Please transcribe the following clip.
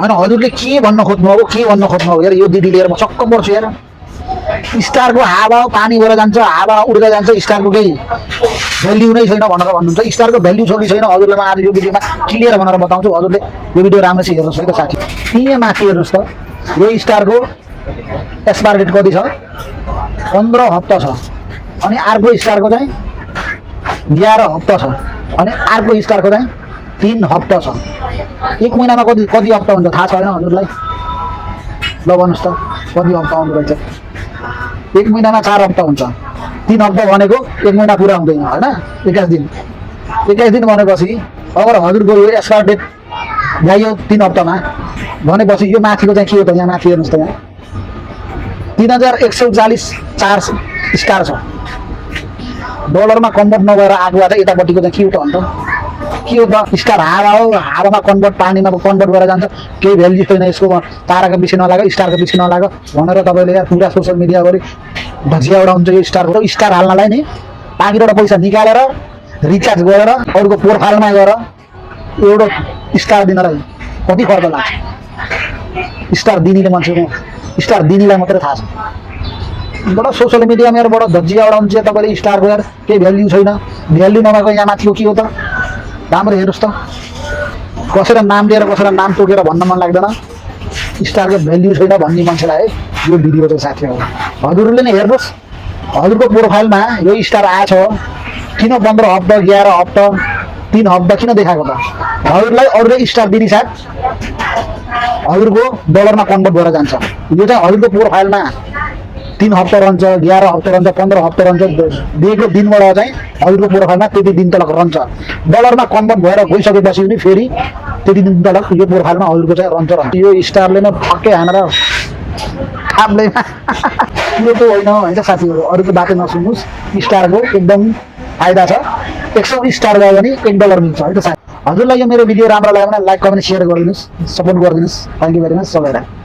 होइन हजुरले के भन्न खोज्नुभएको के भन्न खोज्नुभएको यार यो दिदी लिएर म चक्क पर्छु यार स्टारको हावा पानी भएर जान्छ हावा उड्दै जान्छ स्टारको केही भ्याल्यु नै छैन भनेर भन्नुहुन्छ स्टारको भ्याल्यु छ कि छैन हजुरले म आज यो भिडियोमा क्लियर भनेर बताउँछु हजुरले यो भिडियो राम्रोसित हेर्नुहोस् है त साथी यहाँ माथि हेर्नुहोस् त यो स्टारको एक्सपायर डेट कति छ 15 हप्ता छ अनि अर्को स्टारको चाहिँ 11 हप्ता छ अनि अर्को स्टारको चाहिँ 3 हप्ता छ एक महिनामा कति कति हप्ता हुन्छ थाहा छैन हजुरलाई ल भन्नुहोस् त कति हप्ता आउँदो रहेछ एक महिनामा 4 हप्ता हुन्छ 3 हप्ता भनेको एक महिना पुरा हुँदैन होइन 21 दिन भनेपछि अगर हजुरको यो एक्सपायर डेट भ्यायो 3 हप्तामा भनेपछि यो माथिको चाहिँ के हो त यहाँ माथि हेर्नुहोस् त यहाँ 3140 4 स्टार छ डलरमा कन्भर्ट नगएर आगोबाट यतापट्टिको चाहिँ के हो त अन्त के हो त स्टार हावा हो हावामा कन्भर्ट पानीमा कन्भर्ट गरेर जान्छ केही भ्याल्यु छैन यसको ताराको पछि नलाग स्टारको पछि नलाग भनेर तपाईँले यहाँ पुरा सोसियल मिडियाभरि भजिया एउटा हुन्छ यो स्टारको स्टार हाल्नलाई नि पाकेटबाट पैसा निकालेर रिचार्ज गरेर अरूको प्रोफाइलमा गएर एउटा स्टार दिनलाई कति खर्च लाग्छ स्टार दिनेले मान्छेको स्टार दिनेलाई मात्रै थाहा छ बडा सोसियल मिडियामा यार बडा धजिया एउटा हुन्छ तपाईँले स्टारको यार केही भ्याल्यु छैन भ्याल्यु नभएको यहाँ माथिको के हो त राम्रो हेर्नुहोस् त कसैलाई नाम लिएर कसैलाई नाम तोकेर भन्न मन लाग्दैन स्टारको भ्याल्यु छैन भन्ने मान्छेलाई यो भिडियो चाहिँ साथी हो हजुरले नै हेर्नुहोस् हजुरको प्रोफाइलमा यो स्टार आएछ किन 15 हप्ता 11 हप्ता 3 हप्ता किन देखाएको त हजुरलाई अरूले स्टार दिने साथ हजुरको डलरमा कन्भर्ट भएर जान्छ यो चाहिँ हजुरको प्रोफाइलमा 3 हप्ता रहन्छ 11 हप्ता रहन्छ 15 हप्ता रहन्छ दिएको दिनबाट चाहिँ हजुरको प्रोफाइलमा त्यति दिन तलक रहन्छ डलरमा कन्भर्ट भएर गइसकेपछि पनि फेरि त्यति दिन तलक यो प्रोफाइलमा हजुरको चाहिँ रहन्छ यो स्टारले नै फक्कै हानेर आफूले यो त होइन होइन साथीहरू अरूको बाटो नसुन्नुहोस् स्टारको एकदम फाइदा छ 100 स्टार गयो भने $1 मिल्छ है त साथी हजुरलाई यो मेरो भिडियो राम्रो लाग्यो भने लाइक कमेन्ट सेयर गरिदिनुहोस् सपोर्ट गरिदिनुहोस् थ्याङ्क यू भेरी मच सबैलाई